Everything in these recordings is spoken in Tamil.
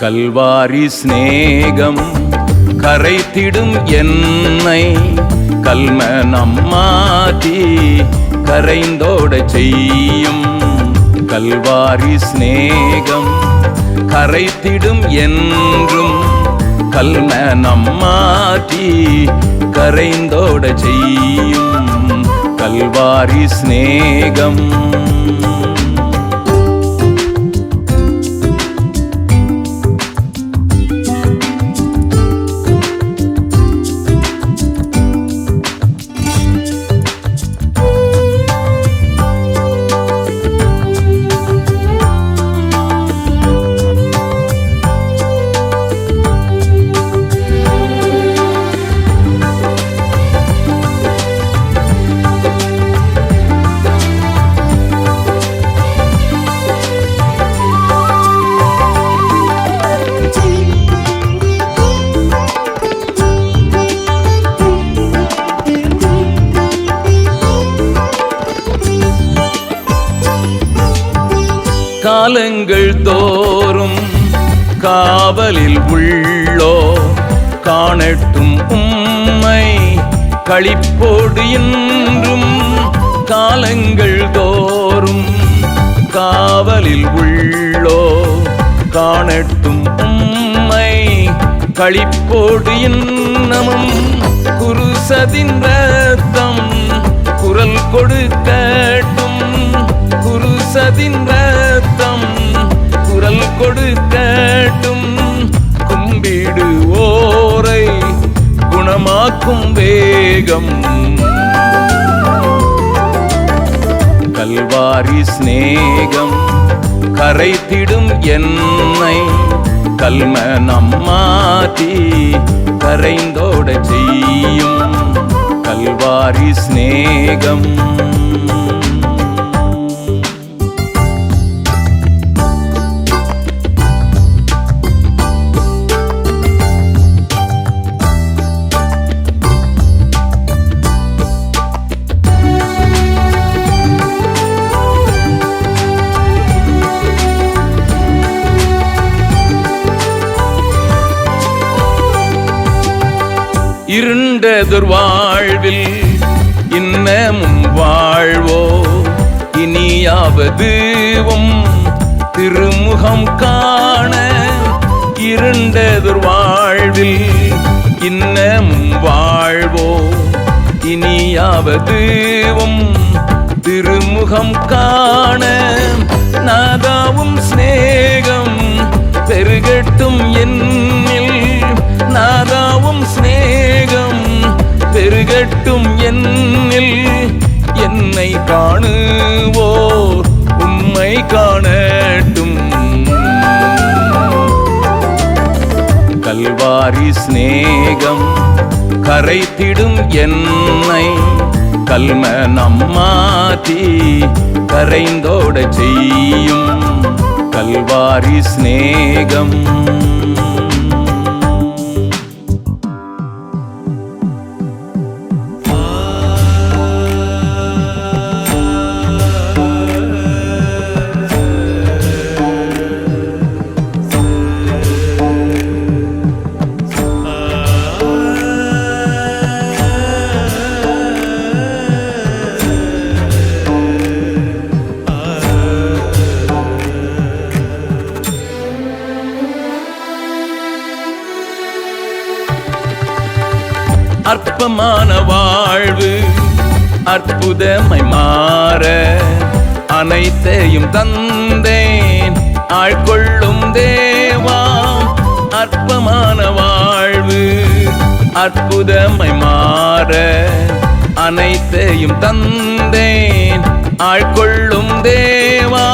கல்வாரி சிநேகம் கரைத்திடும் என்னை கல்மனம் மாற்றி கரைந்தோட செய்யும். கல்வாரி சிநேகம் கரைத்திடும் என்றும் கல்மனம் மாற்றி கரைந்தோட செய்யும். கல்வாரி சிநேகம் காலங்கள் தோறும் காவலில் உள்ளோ காணட்டும் உம்மை களிப்போடு என்றும். காலங்கள் தோறும் காவலில் உள்ளோ காணட்டும் உம்மை களிப்போடு இன்னமும். குருசதின் ரத்தம் குரல் கொடுக்கட்டும், குருசதின் ரத்தம் குரல் கொடுக்கட்டும். கும்பிடு ஓரை குணமாக்கும் வேகம். கல்வாரி சிநேகம் கரைத்திடும் என்னை கல்மனம் மாற்றி கரைந்தோட செய்யும். கல்வாரி சிநேகம் இருண்டதொரு வாழ்வில் இன்னமும் வாழ்வோ இனியாவதுவும் திருமுகம் காண. இருண்டதொரு வாழ்வில் இன்னமும் வாழ்வோ இனியாவதுவும் திருமுகம் காண. நாதாவும் சிநேகம் பெருகட்டும் என்னில், நாதாவும் சிநேகம் பெருகட்டும் என்னில். என்னை காணுவோர் உம்மை காணட்டும். கல்வாரி சிநேகம் கரைத்திடும் என்னை கல்மனம் மாற்றி கரைந்தோட செய்யும். கல்வாரி சிநேகம் அற்பமான வாழ்வு அற்புதமாய் மாற அனைத்தையும் தந்தேன் ஆட்கொள்ளும் தேவா. அற்பமான வாழ்வு அற்புதமாய் மாற அனைத்தையும் தந்தேன் ஆட்கொள்ளும் தேவா.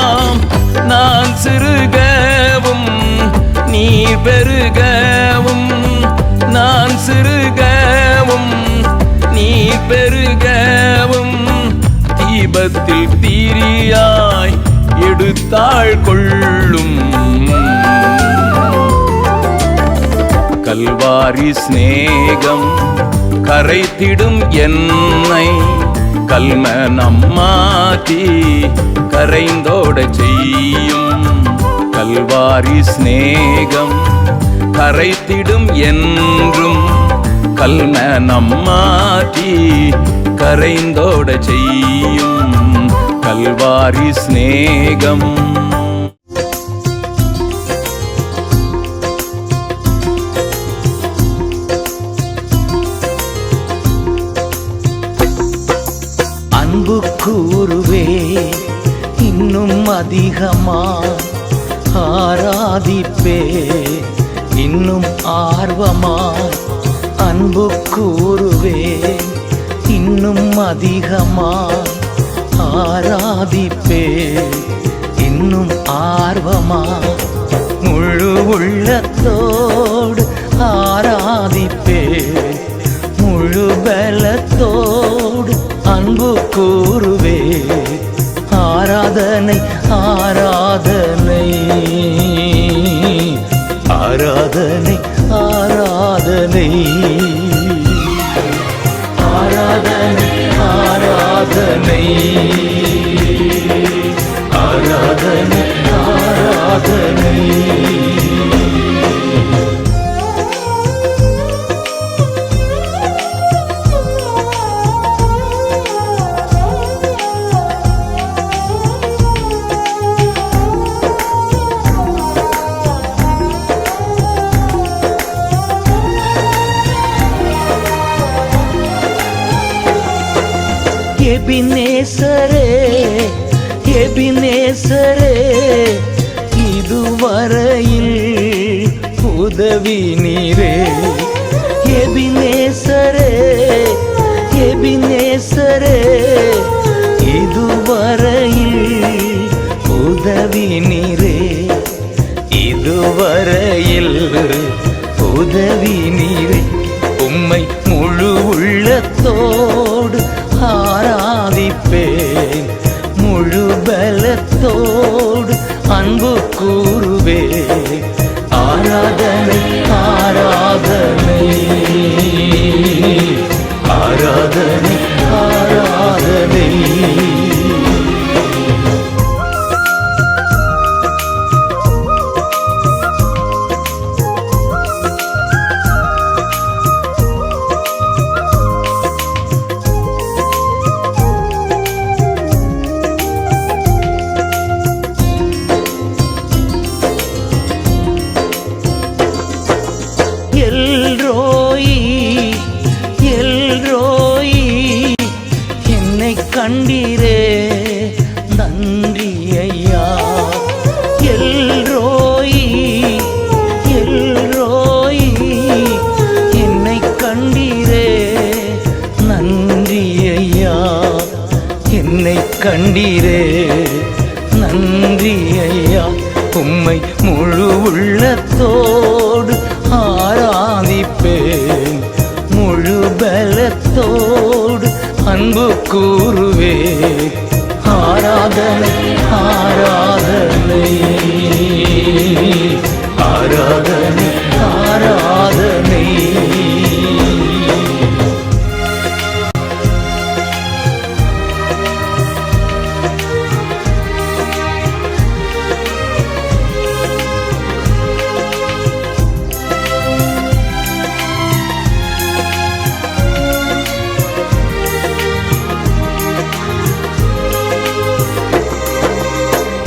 நான் சிறுகவும் நீர் பெருகவும், நான் சிறுகவும் நீர் பெருகவும். தீபத்தில் தீரியாய் எடுத்தாள் கொள்ளும். கல்வாரி சிநேகம் கரைத்திடும் என்னை கல்மனம் மாற்றி கரைந்தோட செய்யும். கல்வாரி சிநேகம் கரைத்திடும் என்றும் கல்மனம் மாற்றி கரைந்தோட செய்யும் கல்வாரி சிநேகம். அன்பு கூறுவே இன்னும் அதிகமா ஆராதிப்பே இன்னும் ஆர்வமா. அன்பு கூறுவே இன்னும் அதிகமா ஆராதிப்பே இன்னும் ஆர்வமா. முழு உள்ளத்தோடு ஆராதிப்பே முழு பலத்தோடு அன்பு கூறுவே. ஆராதனை ஆராதனை ஆராதனை ஆராதனை ஆராதனை ஆராதனை ஆராதனை ஆராதனை. எபினேசரே எபினேசரே இதுவரையில் உதவி நீரே. எபினேசரே எபினேசரே இதுவரையில் உதவி நீரே. இதுவரையில் உதவி நீரே. உம்மை முழு உள்ளத்தோடு ஆராதிப்பேன் முழு பலத்தோடு அன்பு கூறுவே. ஆராதனை ஆராதனை ஆராதனை ஆராதனை. எல்ரோயி எல்ரோயி என்னை கண்டீரே நன்றி ஐயா. எல்ரோயி எல்ரோயி என்னை கண்டீரே நன்றி ஐயா. என்னை கண்டீரே நன்றி ஐயா. உம்மை முழு உள்ளத்தோடு ஆராதிப்பேன் முழு பலத்தோடு அன்பு கூறுவே. ஆராதனை ஆராதனை ஆராதனை ஆராதனை.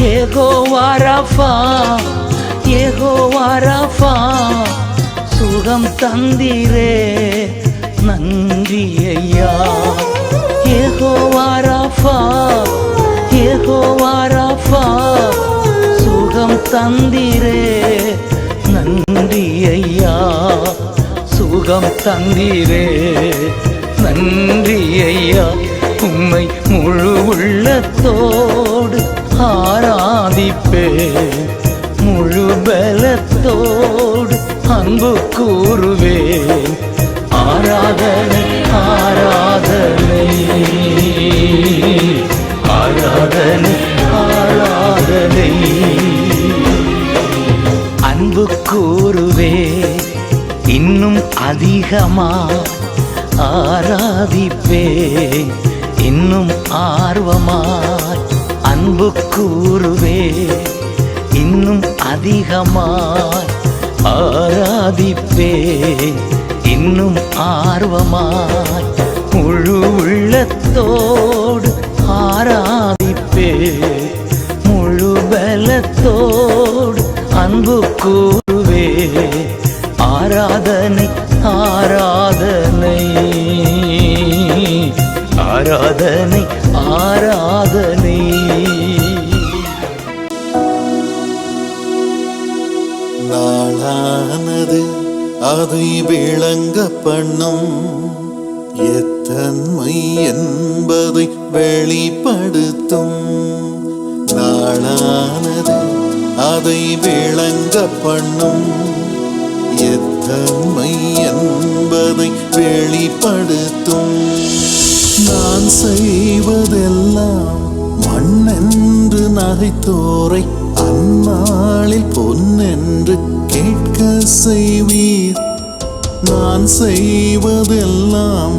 யெகோவா ராஃபா யெகோவா ராஃபா சுகம் தந்தீரே நன்றி ஐயா. யெகோவா ராஃபா யெகோவா ராஃபா சுகம் தந்தீரே நன்றி ஐயா. சுகம் தந்தீரே நன்றி ஐயா. உம்மை முழு உள்ளத்தோடு ஆராதிப்பேன் முழு பலத்தோடு அன்பு கூறுவேன். ஆராதனை ஆராதனை ஆராதனை ஆராதனை. அன்பு கூறுவே இன்னும் அதிகமா ஆராதிப்பே இன்னும் ஆர்வமாய். அன்பு கூறுவே இன்னும் அதிகமாய் ஆராதிப்பே, இன்னும் ஆர்வமாய் முழு உள்ளத்தோடு ஆராதிப்பே, முழு பலத்தோடு அன்பு கூறுவே. ஆராதனை ஆராதனை ஆராதனை ஆராதனை. நாளானது அதை விளங்க பண்ணும், எத்தன்மை என்பதை வெளிப்படுத்தும். நாளானது அதை விளங்க பண்ணும், எத்தன்மை என்பதை வெளிப்படுத்தும். நான் செய்வதெல்லாம் மண்ணென்று நகைத்தோரை அந்நாளில் பொன்னென்று கேட்க செய்வீர். நான் செய்வதெல்லாம்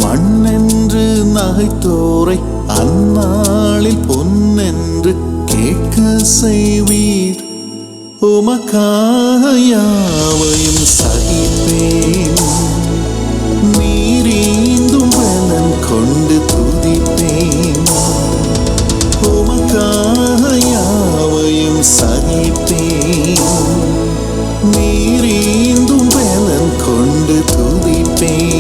மண்ணென்று நகைத்தோரை அந்நாளில் பொன்னென்று கேட்க செய்வீர். உமக்காக யாவையும் சகிப்பேன், நீரீந்தும் பலன் கொண்டு துதிப்பேன். உமக்காக யாவையும் சகிப்பேன், நீரீந்தும் பலன் கொண்டு துதிப்பேன்.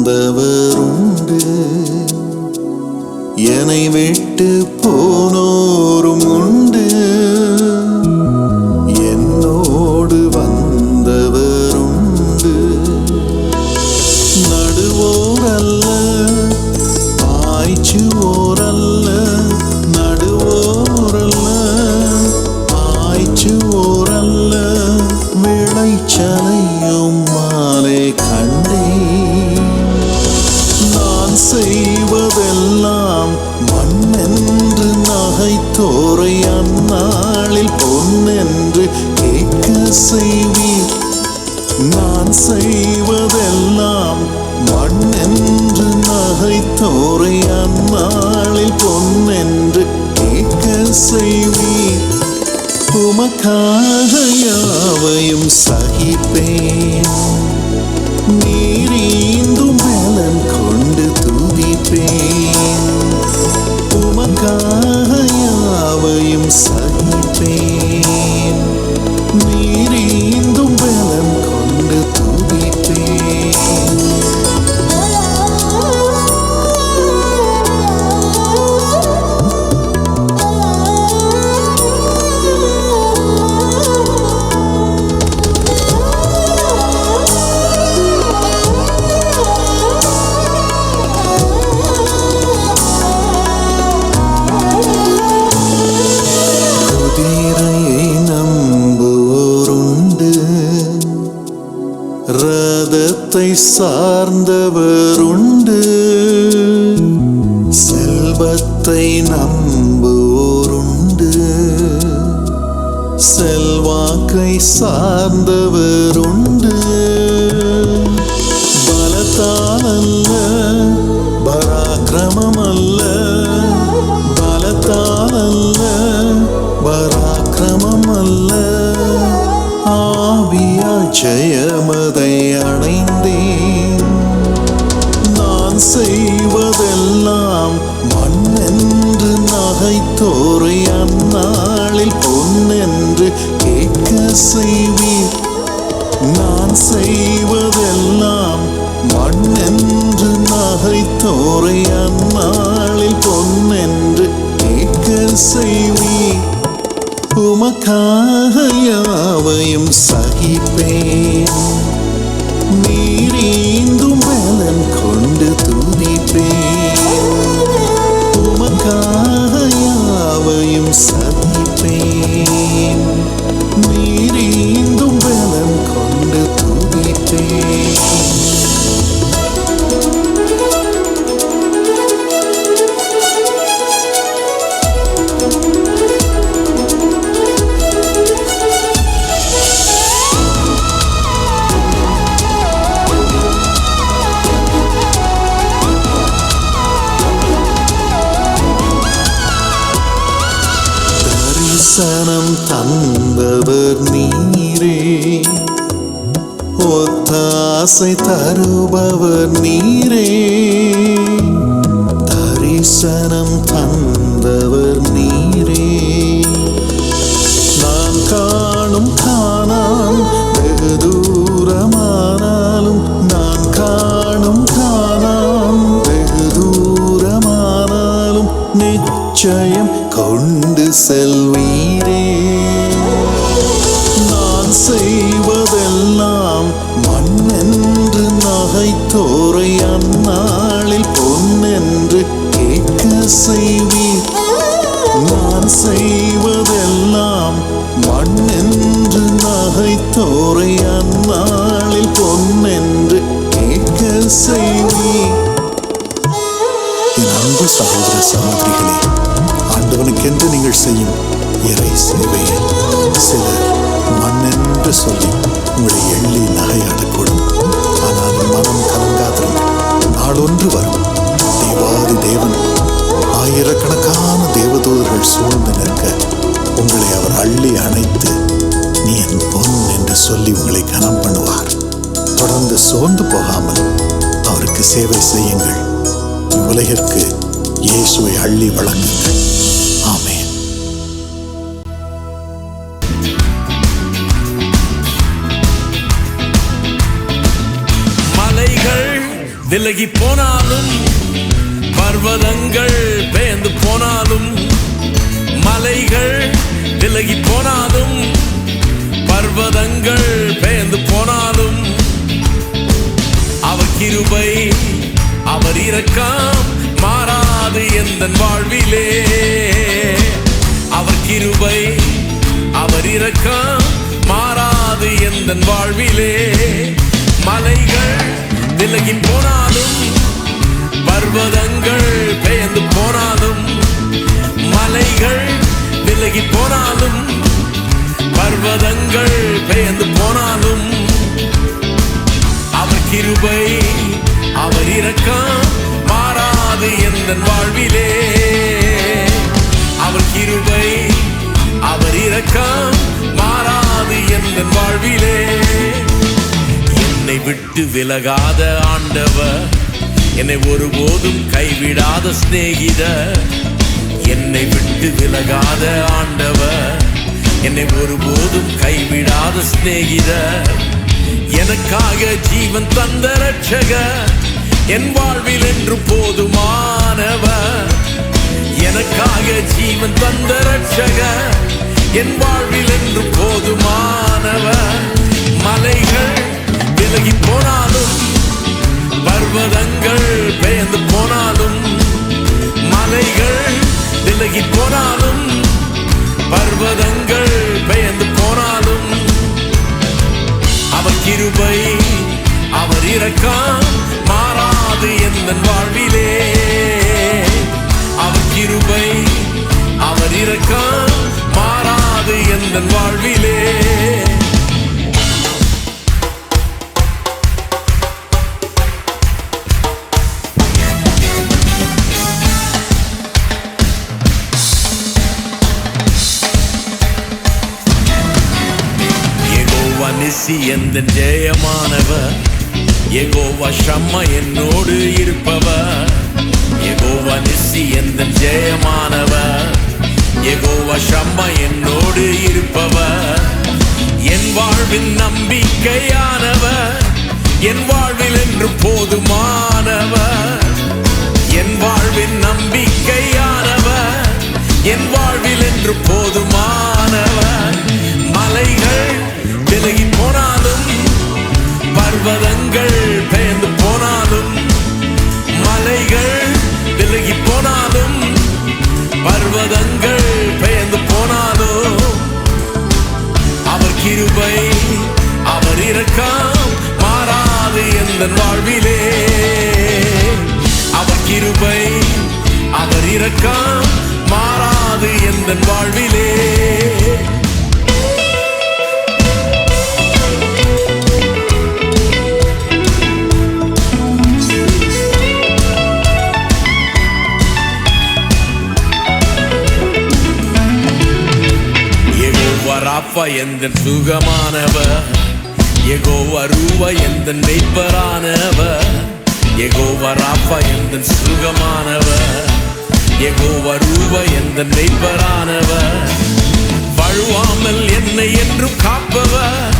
வந்தவருண்டு, என்னை விட்டு போனோரும் உண்டு. என்னோடு வந்தவருண்டு, நடுவோரல்ல பாய்ச்சுவோரல்ல, நடுவோரல்ல பாய்ச்சுவோரல்ல, விளைச்சலையும் மாலை கண்டே. நான் செய்வதெல்லாம் மண்ணென்று நகைத்தோரை அந்நாளில் பொன்னென்று கேட்க செய்வீர். நான் செய்வதெல்லாம் மண்ணென்று நகைத்தோரை அந்நாளில் பொன்னென்று கேட்க செய்வீர். உமக்காக யாவையும் சகிப்பேன், நீரீந்தும் பலன் கொண்டு துதிப்பேன். உமக்காக யாவையும் சகிப்பேன், நீரீந்தும் பலன் கொண்டு துதிப்பேன். ரதத்தை சார்ந்தவருண்டு, செல்வத்தை நம்புவோருண்டு. செல்வாக்கை சார்ந்தவருண்டு, பலத்தால் அல்ல பராக்கிரமம் அல்ல, பலத்தால் அல்ல பராக்கிரமம் அல்ல, ஆவியால் ஜெயமதை அடைந்தேன். நான் செய்வதெல்லாம் மண்ணென்று நகைத்தோரை அந்நாளில் பொன்னென்று கேட்க செய்வீர். நான் செய்வதெல்லாம் மண்ணென்று நகைத்தோரை அந்நாளில் பொன்னென்று கேட்க செய்வீர். உமக்காக யாவையும் சகிப்பேன், நீரீந்தும் பலன் கொண்டு துதிப்பேன். உமக்காக யாவையும் சகிப்பேன், நீரீந்தும் பலன் கொண்டு துதிப்பேன். தரிசனம் தந்தவர் நீரே, ஒத்தாசை தருபவர் நீரே, தரிசனம் தந்தவர் நீரே. நான் காணும் காணாம் வெகு தூரமானாலும், நான் காணும் காணாம் வெகு தூரமானாலும் நிச்சயம் கொண்டு செல்வீரே. நான் செய்வதெல்லாம் மண்ணென்று நகைத்தோரை அந்நாளில் பொன்னென்று கேட்க செய்வீர். நான் செய்வதெல்லாம் மண்ணென்று நகைத்தோரை அந்நாளில் பொன்னென்று கேட்க செய்வீர். என் அன்பு சகோதர சகோதரிகளே, ஆண்டவனுக்கென்று நீங்கள் செய்யும் இறை சேவையில் சிலர் மண்ணென்று சொல்லி உங்களை எள்ளி நகையாடக்கூடும். ஆனால் மனம் கலங்காதிருங்கள், நாளொன்று வரும், தேவாதி தேவன் ஆயிரக்கணக்கான தேவதூதர்கள் சூழ்ந்து நிற்க உங்களை அவர் அள்ளி அணைத்து நீ என் பொன் என்று சொல்லி உங்களை கனம் பண்ணுவார். தொடர்ந்து சோர்ந்து போகாமல் அவருக்கு சேவை செய்யுங்கள். இவ்வுலகிற்கு இயேசுவை அள்ளி வழங்குங்கள். ஆமென். மலைகள் விலகி போனாலும், பர்வதங்கள் பெயர்ந்து போனாலும், மலைகள் விலகி போனாலும், பர்வதங்கள் பெயர்ந்து போனாலும், அவர் கிருபை அவர் இரக்கம் மாறாது எந்தன் வாழ்விலே. அவர் கிருபை அவர் இரக்கம் மாறாது எந்தன் வாழ்விலே. மலைகள் விலகி போனாலும், பர்வதங்கள் பெயர்ந்து போனாலும், மலைகள் விலகி போனாலும், பர்வதங்கள் பெயர்ந்து போனாலும், அவர் கிருபை அவர் இரக்கம் மாறாது எந்தன் வாழ்விலே. அவர் கிருபை அவர் இரக்கம் மாறாது எந்தன் வாழ்விலே. என்னை விட்டு விலகாத ஆண்டவர், என்னை ஒருபோதும் கைவிடாத சிநேகிதர். என்னை விட்டு விலகாத ஆண்டவர், என்னை ஒருபோதும் கைவிடாத சிநேகிதர். எனக்காக ஜீவன் தந்த ரட்சகர், என் வாழ்வில் என்று போதுமானவர். எனக்காக ஜீவன் தந்த ரட்சகர், என் வாழ்வில் என்று போதுமானவர். மலைகள் விலகி போனாலும், பர்வதங்கள் பெயர்ந்து போனாலும், மலைகள் விலகி போனாலும், பர்வதங்கள் பெயர்ந்து போனாலும், அவர் கிருபை அவர் இரக்கம் மாறாது எந்தன் வாழ்விலே. அவர் கிருபை அவர் இரக்கம் மாறாது எந்தன் வாழ்விலே. நிசி எந்தன் ஜெயமானவர், யெகோவா ஷம்மா என்னோடு இருப்பவர். யெகோவா நிசி எந்தன் ஜெயமானவர், யெகோவா ஷம்மா என்னோடு இருப்பவர். என் வாழ்வின் நம்பிக்கையானவர், என் வாழ்வில் என்று போதுமானவர். என் வாழ்வின் நம்பிக்கையானவர், என் வாழ்வில் என்று போதுமானவர். மலைகள் விலகி போனாலும், பர்வதங்கள் பெயர்ந்து போனாலும், மலைகள் விலகி போனாலும், பர்வதங்கள் பெயர்ந்து போனாலும், அவர் கிருபை அவர் இரக்கம் மாறாது எந்தன் வாழ்விலே. அவர் கிருபை அவர் இரக்கம் மாறாது எந்தன் வாழ்விலே. ராஃபா எந்தன் சுகமானவர், யெகோவா ரூவா எந்தன் மெய்ப்பரானவர். யெகோவா ராஃபா எந்தன் சுகமானவர், யெகோவா ரூவா எந்தன் மெய்ப்பரானவர். வழுவாமல் என்னை என்றும் காப்பவர்,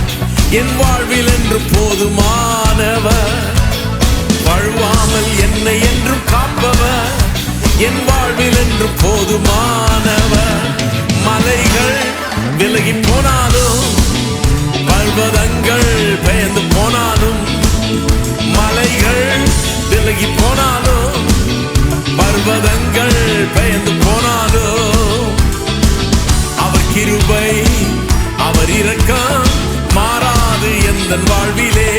என் வாழ்வில் என்று போதுமானவர். வழுவாமல் என்னை என்றும் காப்பவர், என் வாழ்வில் என்று போதுமானவர். மலைகள் விலகி போனாலும், பர்வதங்கள் பெயர்ந்து போனாலும், மலைகள் விலகி போனாலும், பர்வதங்கள் பெயர்ந்து போனாலும், அவர் கிருபை அவர் இரக்கம் மாறாது எந்தன் வாழ்விலே.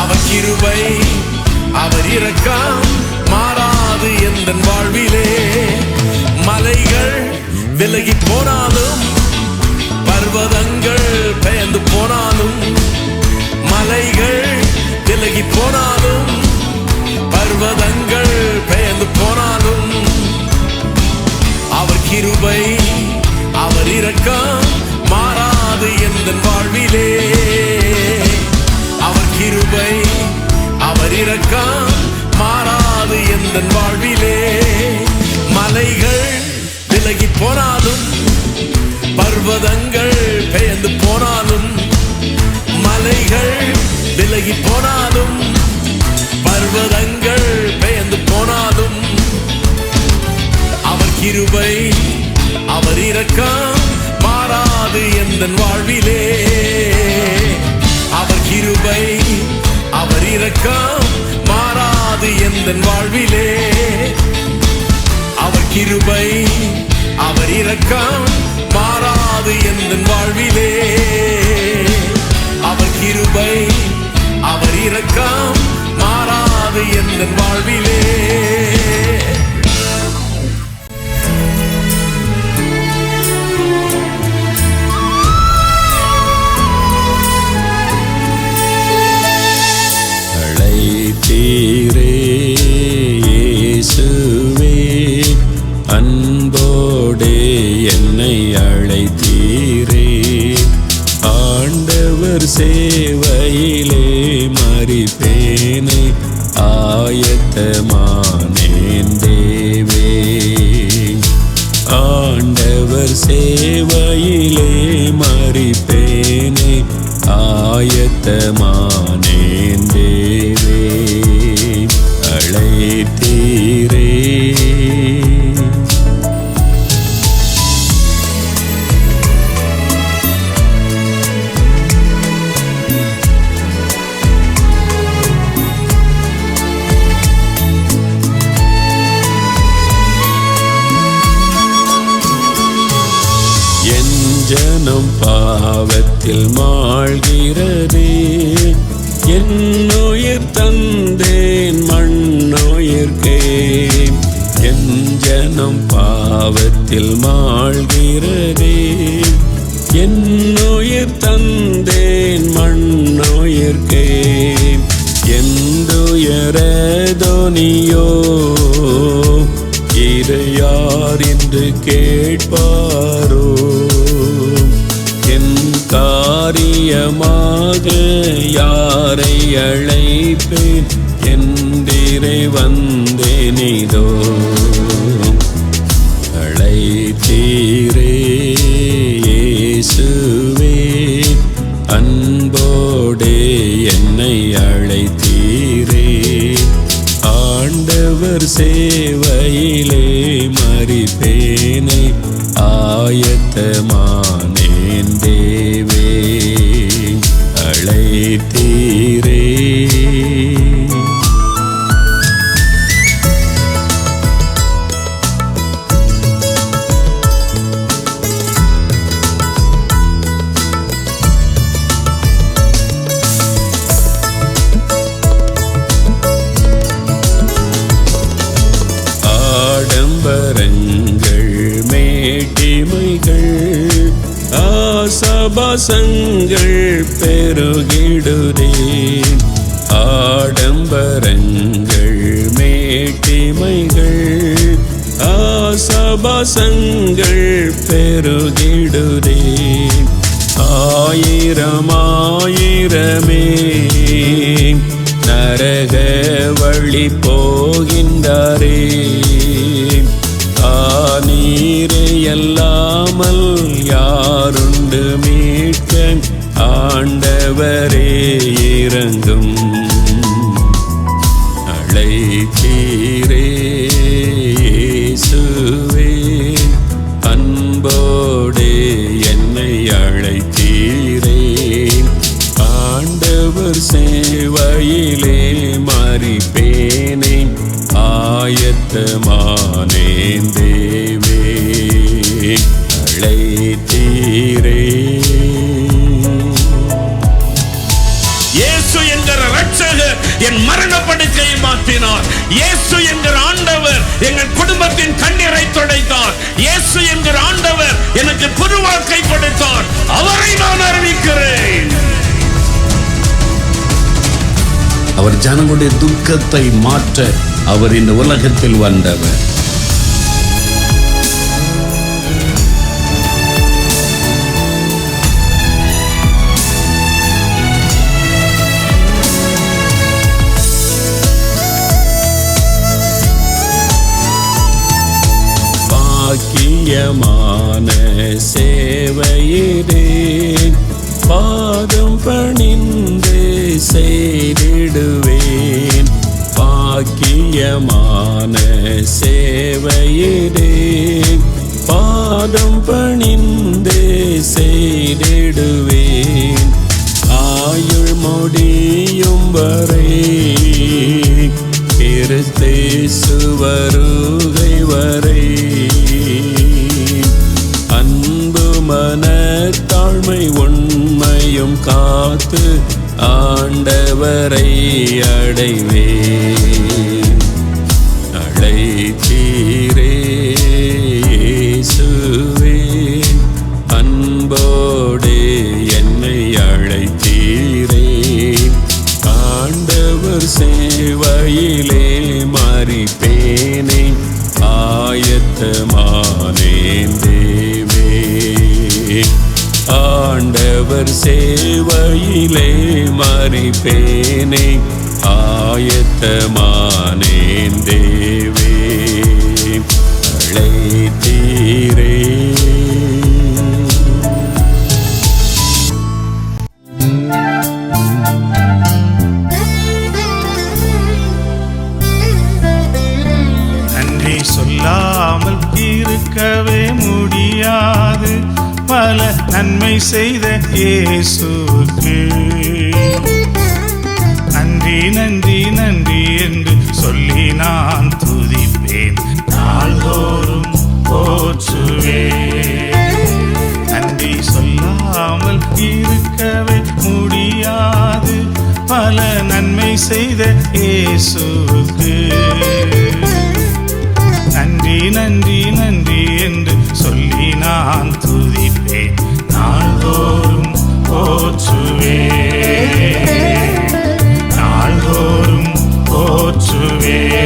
அவர் கிருபை அவர் இரக்கம் மாறாது எந்தன் வாழ்விலே. மலைகள் விலகி போனாலும், பர்வதங்கள் பெயர்ந்து போனாலும், மலைகள் விலகி போனாலும், பர்வதங்கள் பெயர்ந்து போனாலும், அவர் கிருபை அவர் இரக்கம் மாறாது எந்தன் வாழ்விலே. அவர் கிருபை அவர் இரக்கம் மாறாது எந்தன் வாழ்விலே. மலைகள் விலகி போனாலும், பர்வதங்கள் பெயர்ந்து போனாலும், மலைகள் விலகி போனாலும், பர்வதங்கள் பெயர்ந்து போனாலும், அவர் கிருபை அவர் இரக்கம் மாறாது எந்தன் வாழ்விலே. அவர் கிருபை அவர் இரக்கம் மாறாது எந்தன் வாழ்விலே. அவர் கிருபை அவர் இரக்கம் மாறாது எந்தன் வாழ்விலே. அவர் கிருபை அவர் இரக்கம் மாறாது எந்தன் வாழ்விலே. அழைத்தீரே இயேசுவே, அன்போடே என்னை அழைத்தீரே. ஆண்டவர் சேவையிலே மரிப்பேனை ஆயத்தமானேன் தேவே. ஆண்டவர் சேவையிலே மரிப்பேனை ஆயத்தமானேன் தேவே. அழைத்தீரே என் ஜனம் பாவத்தில் மாழ்கிறதே. என் உயிர் தந்தேன் மண்ணுயிர்க்கே. என் ஜனம் பாவத்தில் மாழ்கிறதே. என் உயிர் தந்தேன் மண்ணுயிர்க்கே. எந்துயரதோனியோ இது யார் என்று கேட்பாரோ. என் காரியமாக யாரை அழைப்பேன் என்றிரை வந்தேனிதோ. அழைத்தீரே இயேசுவே, அன்போடே என்னை அழைத்தீரே. ஆண்டவர் சேவையிலே மரிப்பேனை ஆயத்தமானேன் தேவே. அழைத்தீரே ஆடம்பரங்கள் மேட்டிமைகள் ஆசபாசங்கள் பெருகிடுதே. ஆடம்பரங்கள் மேட்டிமைகள் ஆசபாசங்கள் பெருகிடுதே. ஆயிரமாயிரமே நரக வழி போகின்றாரே. நீரே அல்லாமல் யாருண்டு மீட்க ஆண்டவரே இறங்கும். அழைத்தீரே இயேசுவே அன்போடே என்னை அழைத்தீரே. ஆண்டவர் சேவையிலே மறிப்பேனே ஆயத்தமானேன் தேவே. அழைத்தீரே. இயேசு என்கிற ரட்சகர் என் மரண படுக்கையை மாற்றினார். இயேசு என்கிற ஆண்டவர் எங்கள் குடும்பத்தின் கண்ணீரை துடைத்தார். இயேசு என்கிற ஆண்டவர் எனக்கு புது வாழ்க்கை கொடுத்தார். அவரை நான் அறிவிக்கிறேன். அவர் ஜனங்களுடைய துக்கத்தை மாற்ற அவர் இந்த உலகத்தில் வந்தவர். பாக்கியமான சேவையிலே பாதம் பணிந்து செய்திடுவேன். பாக்கியமான சேவையிலே பாதம் பணிந்து செய்திடுவேன். ஆயுள் முடியும் வரை கிறிஸ்து வருகை வரை அன்பு மனத்தாழ்மை உண்மையும் காத்து ஆண்டவரை அடைவேன். அழைத்தீரே இயேசுவே அன்போடே என்னை அழைத்தீரே. ஆண்டவர் சேவையிலே மறிப்பேனே ஆயத்தமானேன் தேவே. ஆண்டவர் சேவையிலே மறிப்பேனே ஆயத்தமானேன் தேவே. அழைத்தீரே. நன்றி சொல்லாமல் இருக்கவே முடியாது பல நன்மை செய்த இயேசுவுக்கு. நன்றி நன்றி நன்றி என்று சொல்லி நான் துதிப்பேன், நாள்தோறும் போற்றுவேன். நன்றி சொல்லாமல் இருக்கவே முடியாது பல நன்மை செய்த இயேசுவுக்கு. நன்றி நன்றி நன்றி என்று சொல்லி நான் துதிப்பேன், நாள்தோறும் போற்றுவேன், நாள்தோறும் போற்றுவேன்.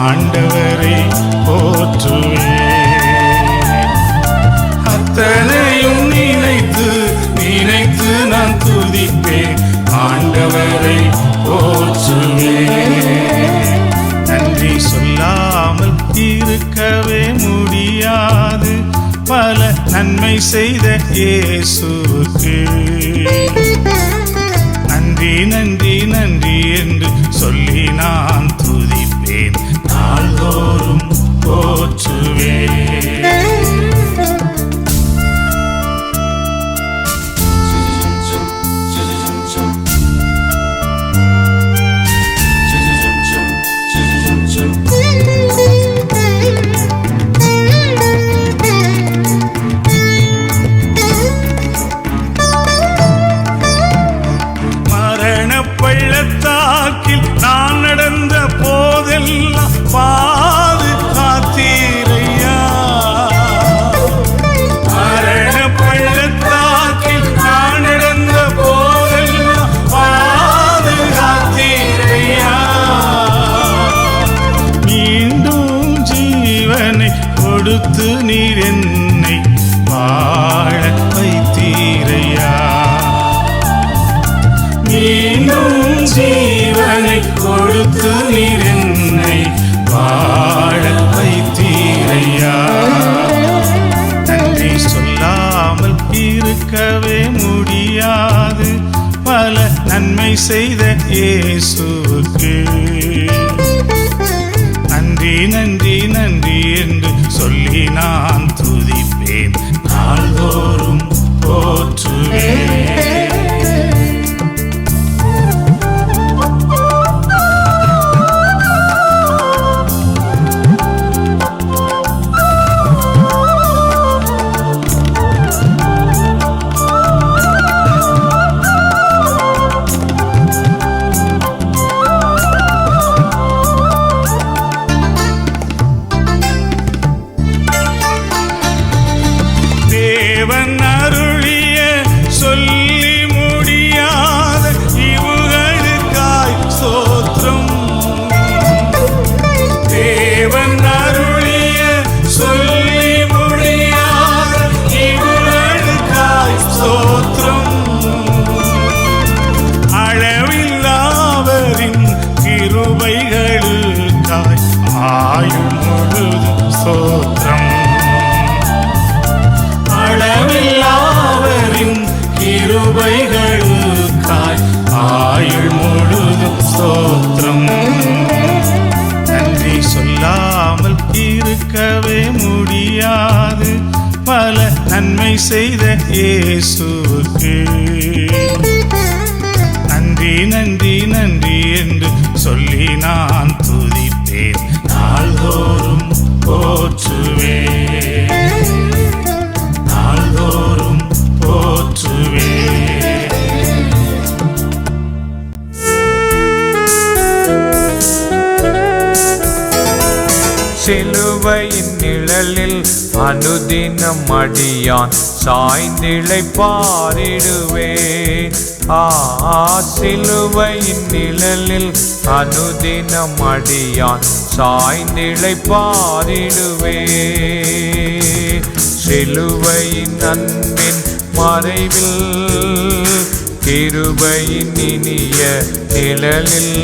ஆண்டவரை போற்றுவேன். அத்தனையும் நினைத்து நினைத்து நான் துதிப்பேன், ஆண்டவரை போற்றுவேன். நன்றி சொல்லாமல் இருக்கவே முடியாது பல நன்மை செய்த இயேசுவுக்கு. நன்றி நன்றி நன்றி என்று சொல்லி நான் துதிப்பேன், நாள்தோறும் நன்மை செய்த இயேசுவுக்கு நன்றி நன்றி நன்றி என்று சொல்லி நான் துதிப்பேன், நாள்தோறும் போற்றுவேன். தேவன் அருளிய சொல்லி முடியாத இவுகளுக்காய் ஸ்தோத்திரம். தேவன் அருளிய சொல்லி முடியாத இவுகளுக்காய் ஸ்தோத்திரம். அளவில்லாதவரின் கிருபைகளுக்காய் ஆயுள் முழுதும் ஸ்தோத்திரம். அளவில்லாதவரின் கிருபைகளுக்காய் ஆயுள் முழுதும் ஸ்தோத்திரம். நன்றி சொல்லாமல் இருக்கவே முடியாது, பல நன்மை செய்த இயேசுவுக்கு நன்றி நன்றி நன்றி என்று சொல்லி நான் துதிப்பேன், நாள்தோறும் போற்றுவேன், நாள்தோறும் போற்றுவேன். சிலுவையின் நிழலில் அனுதினம் அடியான் சாய்ந்திழைப்பாரிடுவேன். சிலுவையின் நிழலில் அனுதினம் அடியான் சாய்ந்திழைப்பாரிடுவேன். சிலுவையின் அன்பின் மறைவில் கிருபையின் இனிய நிழலில்,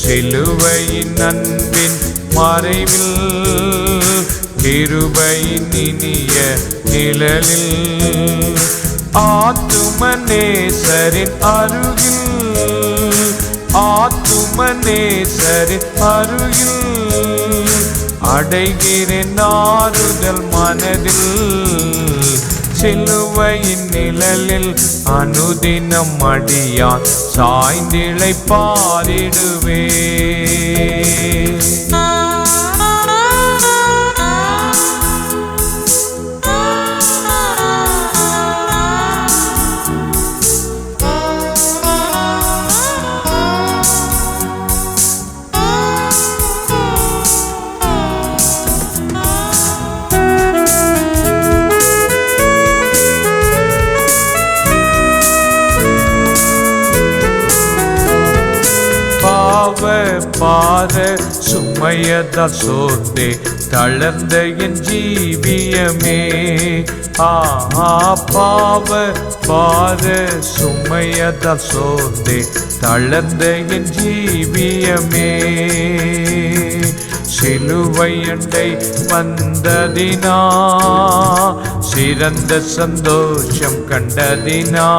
சிலுவையின் அன்பின் மறைவில் கிருபையின் இனிய நிழலில், ஆத்துமநேசரின் அருகில், ஆத்துமநேசரின் அருகில் அடைகிறேன் ஆறுதல் மனதில். சிலுவையின் நிழலில் அனுதினம் அடியான் சாய்ந்திழைப்பாரிடுவேன். பாத சுமையதால் சோர்ந்தே தளர்ந்த என் ஜீவியமே. பாவ பாத சுமையதால் சோர்ந்தே தளர்ந்த என் ஜீவியமே. சிலுவை அண்டை வந்ததினா சிறந்த சந்தோஷம் கண்டதினா.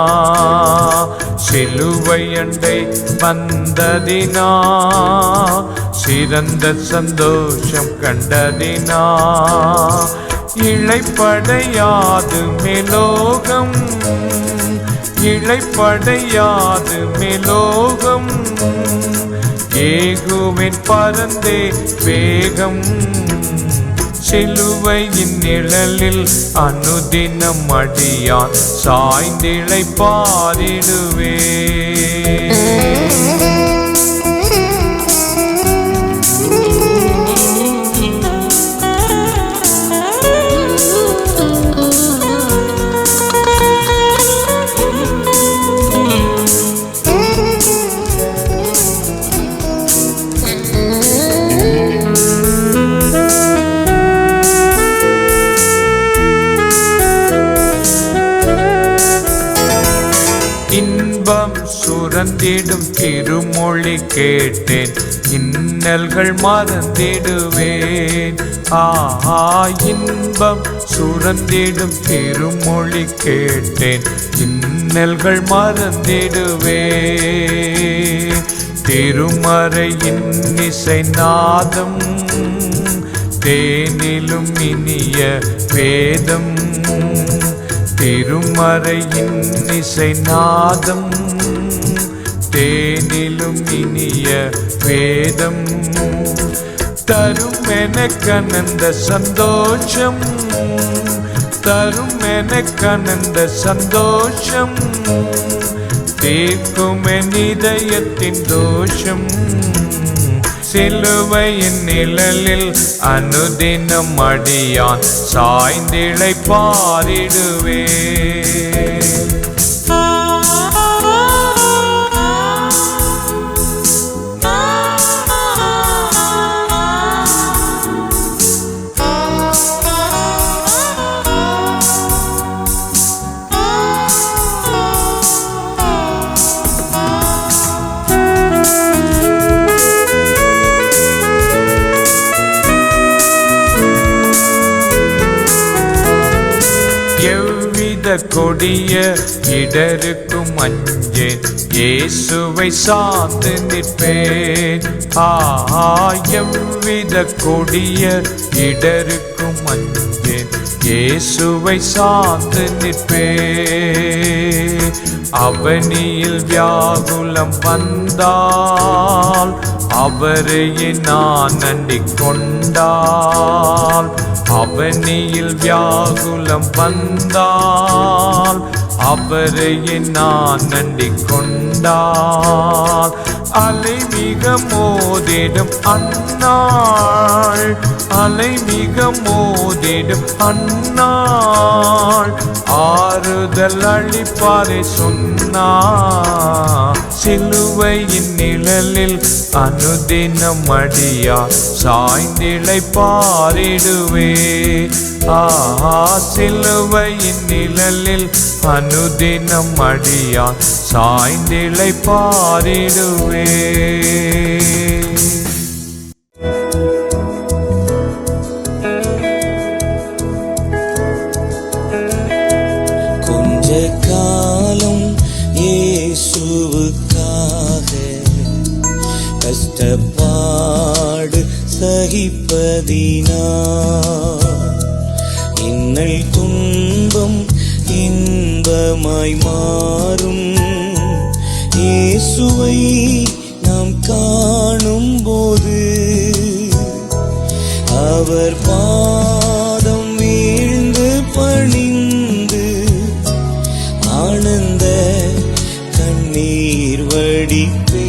சிலுவை அண்டை வந்ததினா சிறந்த சந்தோஷம் கண்டதினா. இளைப்படையாது மேலோகம், இளைப்படையாது மேலோகம், ஏகுவின் பரந்தே வேகம். சிலுவையின் நிழலில் அனுதினம் அடியான் சாய்ந்திழைப்பாரிடுவேன். இன்பம் சுரந்திடும் திருமொழி கேட்டேன், இன்னல்கள் மறந்திடுவேன். இன்பம் சுரந்திடும் திருமொழி கேட்டேன். இன்னல்கள் மறந்திடுவே. திருமறையின் இசை நாதம் தேனிலும் இனிய வேதம். திருமறையின் இசை நாதம் தேனிலும் இனிய வேதம். தரும் எனக்கனந்த சந்தோஷம். தரும் எனக்கனந்த சந்தோஷம். தீர்க்கும் என் இதயத்தின் தோஷம். சிலுவையின் நிழலில் அனுதினம் அடியான் சாய்ந்திழை பாரிடுவே. கொடிய இடருக்கும் அஞ்சேன். இயேசுவை சார்ந்து நிற்பேன். எவ்வித கொடிய இடருக்கும் அஞ்சேன். இயேசுவை சார்ந்து நிற்பேன். அவனியில் வியாகுலம் வந்தால் அவரையே நான் அண்டிக் கொண்டால். அவனியில் வியாகுலம் வந்தால் அவரையே நான் அண்டிக் கொண்டால். அலை மிக மோதிடும் அந்நாள். அலை மிக மோதிடும் அந்நாள். ஆறுதல் அளிப்பாரே சொன்னார். சிலுவையின் நிழலில் அனுதினம் அடியா சாய்ந்திழை பாரிடுவே. சிலுவையின் நிழலில் அனுதினம் அடியா சாய்ந்திழை பாரிடுவே. கொஞ்ச காலம் இயேசுவுக்காக கஷ்டப்பாடு சகிப்பதினால் இன்னல் துன்பம் இன்பமாய் மாறும். இயேசுவை நாம் காணும் போது அவர் பாதம் வீழ்ந்து பணிந்து ஆனந்த கண்ணீர் வடிப்பே.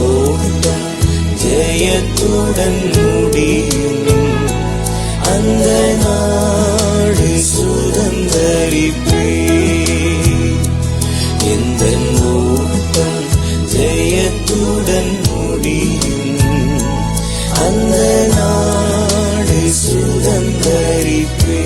ஓட்டம் ஜெயத்துடன் முடியும். அந்த நாடு சுதந்தரிப்பே. எந்த ஓட்டம் ஜெயத்துடன் முடியும். அந்த நாடு சுதந்தரிப்பே.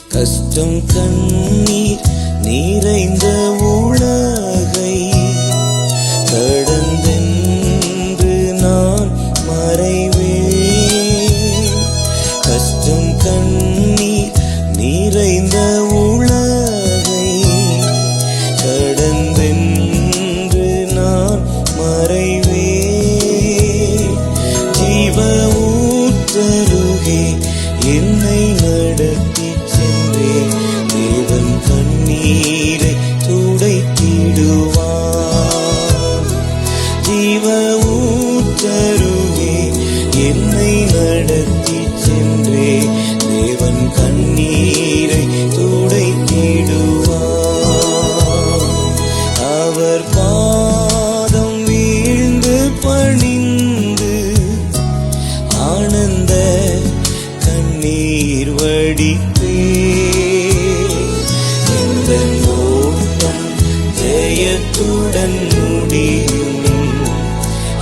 கஷ்டம் கண்ணீர் நிறைந்த உலகை கடந்தென்று நான் மறைவேன். கஷ்டம் கண்ணீர் நிறைந்த உலகை கடந்தென்று நான் மறைவேன். ஜீவ ஊற்றருகே என்னை நடத்தி சென்றே. தேவன் கண்ணீரை துடைத்திடுவார். ஜீவ ஊற்றருகே என்னை நடத்தி சென்றே. தேவன் கண்ணீரை துடைத்திடுவார். அவர் பாதம் வீழ்ந்து பணிந்து ஆனந்த கண்ணீர் வடிப்பே. எந்த ஓட்டம் ஜெயத்துடன் முடியும்.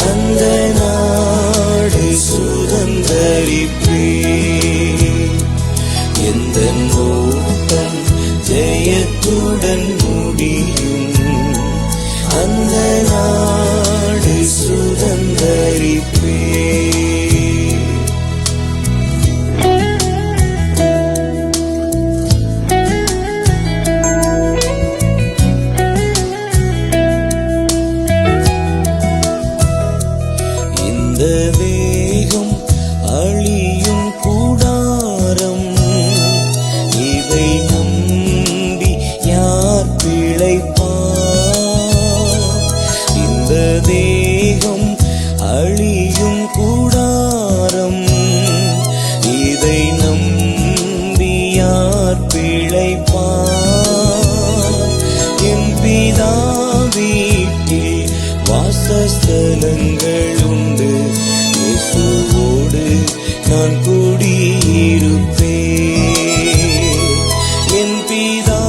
அந்த நாடு சுதந்தரிப்பே. ஓட்டம் ஜெயத்துடன் முடியும், அந்த நாடு சுதந்தரிப்பே. இந்த வேகம் அழியும் கூடாரம், இதை நம்பி யார் பிழைப்பார்? இந்த தேகம் அழியும் கூடாரம், இதை நம்பி யார் பிழைப்பார்? என் பிதா வீட்டில் வாசஸ்தலங்கள் உண்டு, இயேசுவோடு நான் குடியிருப்பேன். என் பிதா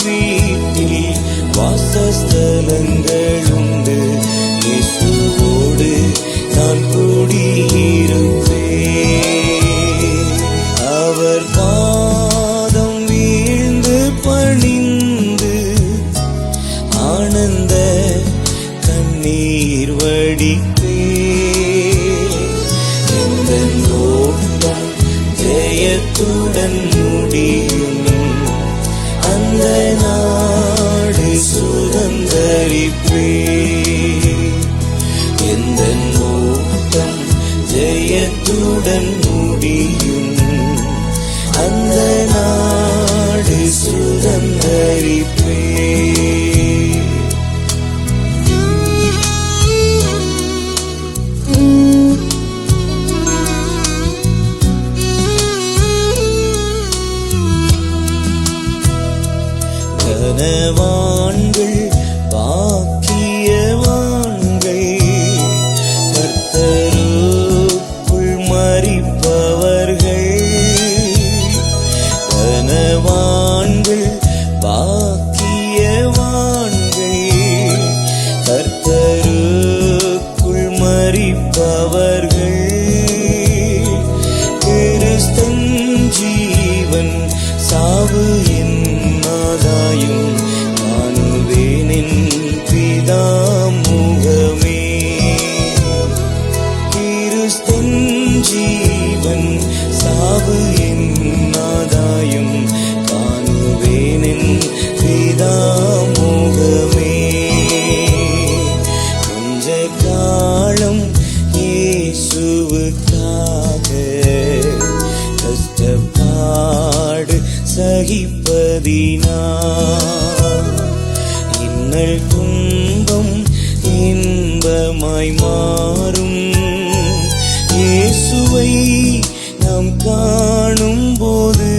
வீட்டில் வாசஸ்தலங்கள் உண்டு, இயேசுவோடு நான் குடியிருப்பேன். அவர் பாதம் வீழ்ந்து பணிந்து ஆனந்த கண்ணீர் வடிப்பேன். எந்த ஓட்டம் ஜெயத்துடன் முடியும், அந்த நாடு சுதந்தரிப்பேன். எந்த ஓட்டம் ஜெயத்துடன் முடியும், அந்த நாடு சுதந்தரிப்பேன். கனவான்கள் பாக்கியவான்கள், கர்த்தருக்குள் மரிப்பவர்கள். கனவான்கள் பாக்கியவான்கள், கர்த்தருக்குள் மரிப்பவர்கள். கிறிஸ்தன் ஜீவன் சாவு ஆதாயம் காணுவேனின் பிதா முகமே. கிறிஸ்தன் ஜீவன் சாவு என் ஆதாயம் காணுவேனின் பிதா முகமே. கொஞ்ச காலம் இயேசுவுக்காக கஷ்டப்பாடு சகிப்பதினார், இன்னல் துன்பம் இன்பமாய் மாறும். இயேசுவை நாம் காணும் போது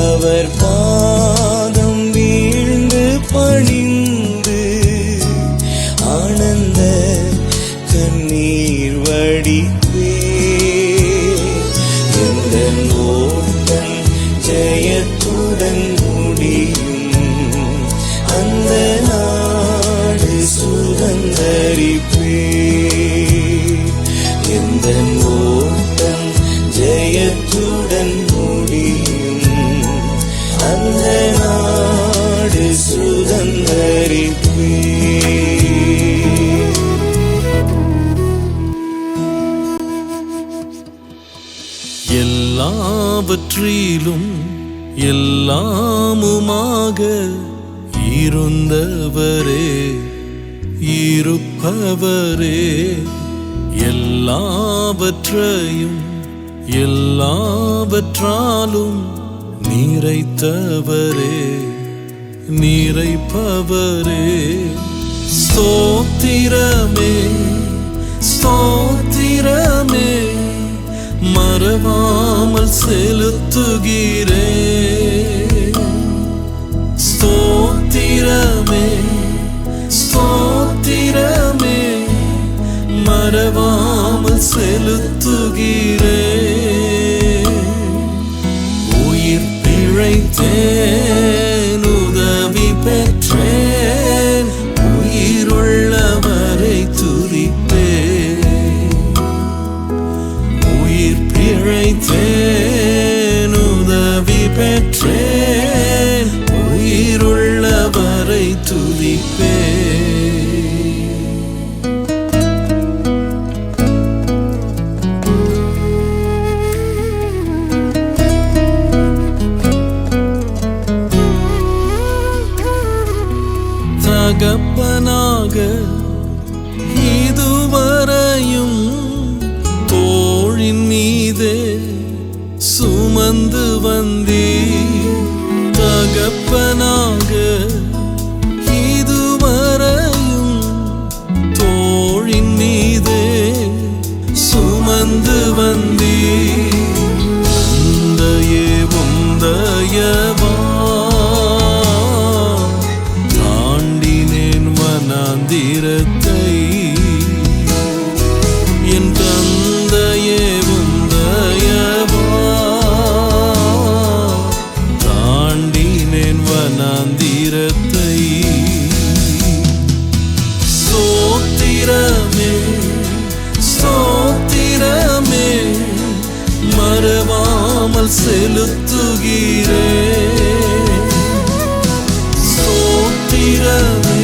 அவர் பாதம் வீழ்ந்து பணிந்து ஆனந்த கண்ணீர் வடிப்பேன். எந்த ஓட்டம் ஜெயத்துடன் முடியும், அந்த நாடு சுதந்தரிப்பேன். எந்த ஓட்டம் ஜெயத்துடன் முடியும், அந்த நாடு சுதந்தரிப்பேன். எல்லாவற்றிலும் எல்லாமுமாக இருந்தவரே, இருப்பவரே, எல்லாவற்றையும் எல்லாவற்றாலும் நிறைத்தவரே, நிறைப்பவரே. ஸ்தோத்திரமே, ஸ்தோத்திரமே, மறவாமல் செலுத்துகிறேன். ஸ்தோத்திரமே, ஸ்தோத்திரமே, மறவாமல் செலுத்துகிறேன். உயிர் பிழைத்தேன், உதவி பெற்றேன், உயிருள்ளவரை துதிப்பேன். உயிர் பிழைத்தேன், செலுத்துகிறேன். ஸ்தோத்திரமே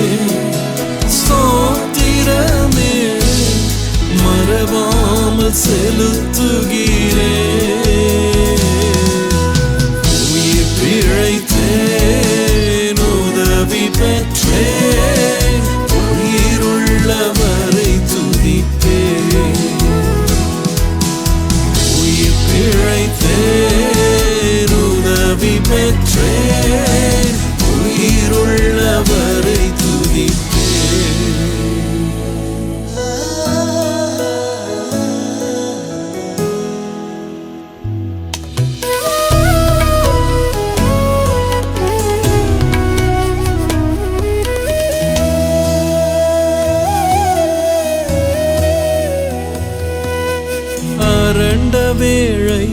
ஸ்தோத்திரமே மறவாமல் செலுத்துகிறேன். உயிர் பிழைத்தேன், உதவி பெற்றேன், உயிருள்ளவரை துதிப்பேன். உயிர் பிழைத்தேன், உதவி பெற்றேன், உயிருள்ளவரை துதிப்பேன். அரண்ட வேளை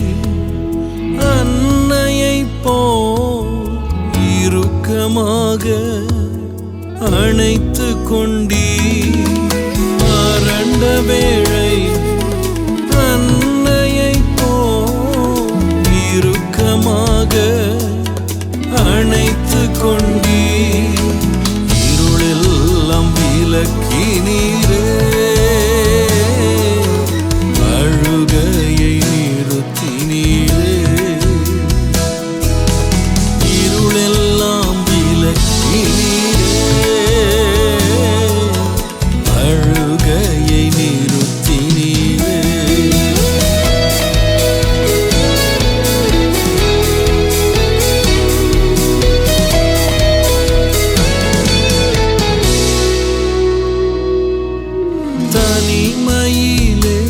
அன்னையைப் போல் இறுக்கமாக அணைத்து கொண்டீ. அரண்ட வேளை அன்னையைப் போல் இறுக்கமாக அணைத்து கொண்டீ. இருளெல்லாம் விலக்கினீரே, அழுகையை நிறுத்தினீரே. இருளெல்லாம் விலக்கினீரே, அழுகையை நிறுத்தினீரே. தனிமையிலே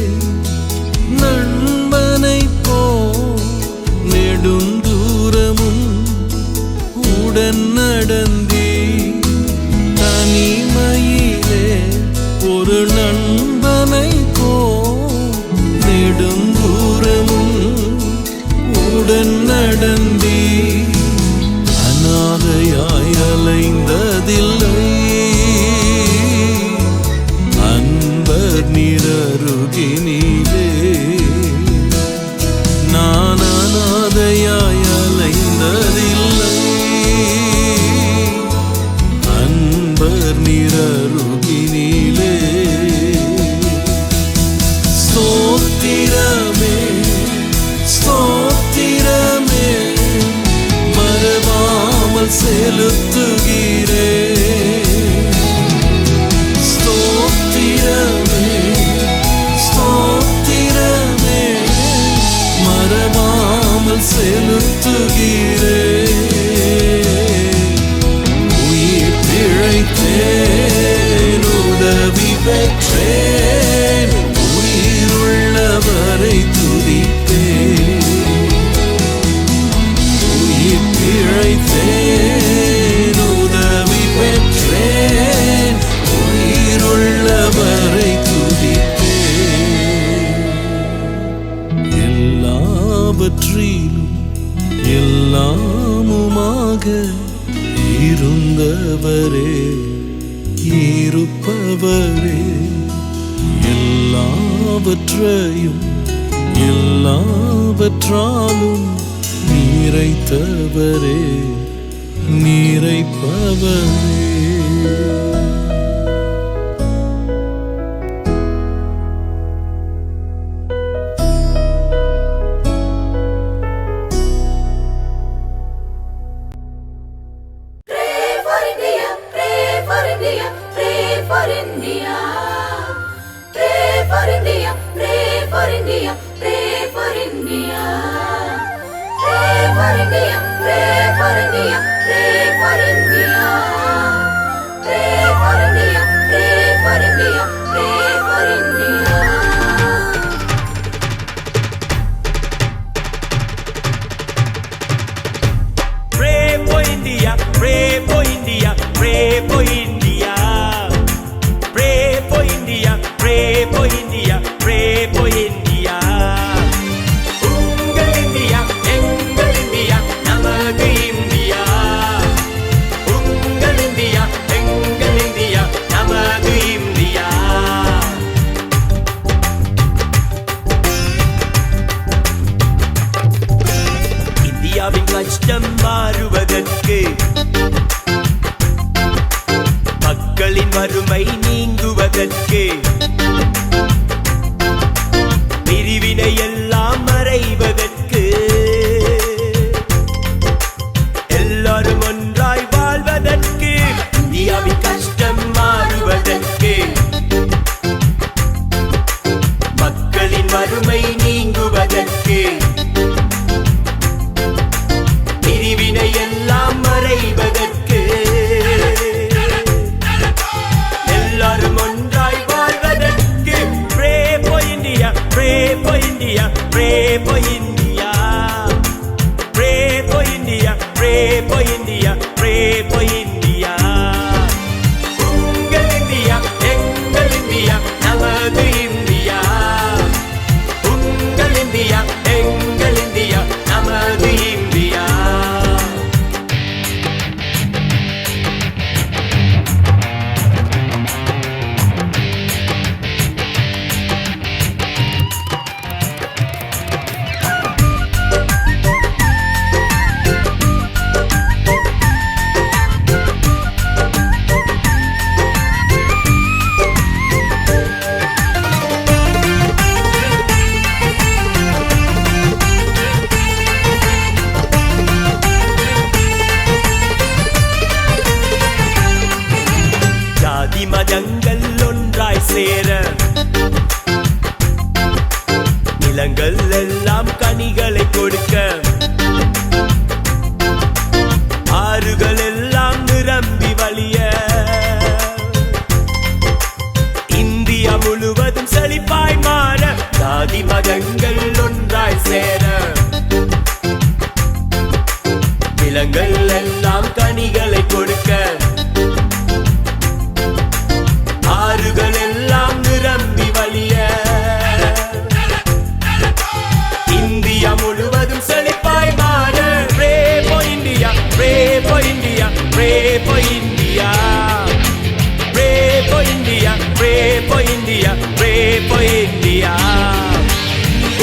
நண்பனைப் போல் நெடுந்தூரமும் உடன் நடந்தீ. தனிமையிலே ஒரு நண்பனைப் போல் நெடுந்தூரமும் உடன் நடந்தீ. அநாதையாய் அலைந்ததில்லை, அன்பர் நிரருகினிலே. நான் அநாதையாய் அலைந்ததில்லை, அன்பர் நிரருகினிலே. ஸ்தோத்திரமே ஸ்தோத்திரமே மறவாமல் செலுத்துகிறேன். ஸ்தோத்திரமே ஸ்தோத்திரமே மறவாமல் செலுத்துகிறேன். உயிர் பிழைத்தேன், உதவி பெற்றேன், உயிருள்ளவரை துதிப்பேன். உயிர் பிழைத்தேன், உதவி பெற்றேன், உயிருள்ளவரை துதிப்பேன். எல்லாவற்றிலும் எல்லாமுமாக இருந்தவரே, இருப்பவரே, எல்லாவற்றையும் எல்லாவற்றாலும் நிறைத்தவரே, நிறைப்பவரே. Pray for India, pray for India, pray for India. Pray for India, pray for India, pray for India. Pray for India, pray for India, pray for India. Pray for India, pray for India, pray for India. Pray for India, pray for India, pray for India. Pray for India, pray for India, pray for India. உங்கள் இந்தியா, எங்கள் இந்தியா, நமது இந்தியா. உங்கள் இந்தியா, எங்கள் இந்தியா, நமது இந்தியா. இந்தியாவின் கஷ்டம் மாறுவதற்கு, மக்களின் வறுமை நீங்குவதற்கு, பிரிவினை எல்லாம் மறைவதற்கு, எல்லாரும் ஒன்றாய் வாழ்வதற்கு, இந்தியாவின் கஷ்டம் மாறுவதற்கு, மக்களின் வறுமை நீங்குவதற்கு, பிரிவினை எல்லாம் மறைவதற்கு, எல்லாரும் ஒன்றாய் வாழ்வதற்கு. Pray for India, pray for India, pray for India. Pray for India, pray for India, pray for India. உங்கள் இந்தியா, எங்கள் இந்தியா, நமது இந்தியா. உங்கள் இந்தியா, எங்கள் இந்தியா, நமது இந்தியா. ஜாதி மதங்கள் ஒன்றாய் சேர, நிலங்கள் எல்லாம் கனிகளை கொடுக்க, ஆறுகள் எல்லாம் நிரம்பி வழிய, இந்தியா முழுவதும் செழிப்பாய் மாற, ஜாதி மதங்கள் ஒன்றாய் சேர, நிலங்கள் எல்லாம் கனிகளை கொடுக்க, ஆறுகள் எல்லாம் நிரம்பி வழிய, இந்தியா முழுவதும் செழிப்பாய் மாற. Pray for India, pray for India, pray for India. Pray for India, pray for India, pray for India.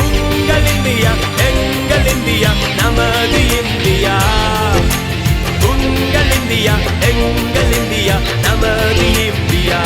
உங்கள் இந்தியா, எங்கள் இந்தியா, நமது இந்தியா. உங்கள் இந்தியா, எங்கள் இந்தியா, நமது இந்தியா.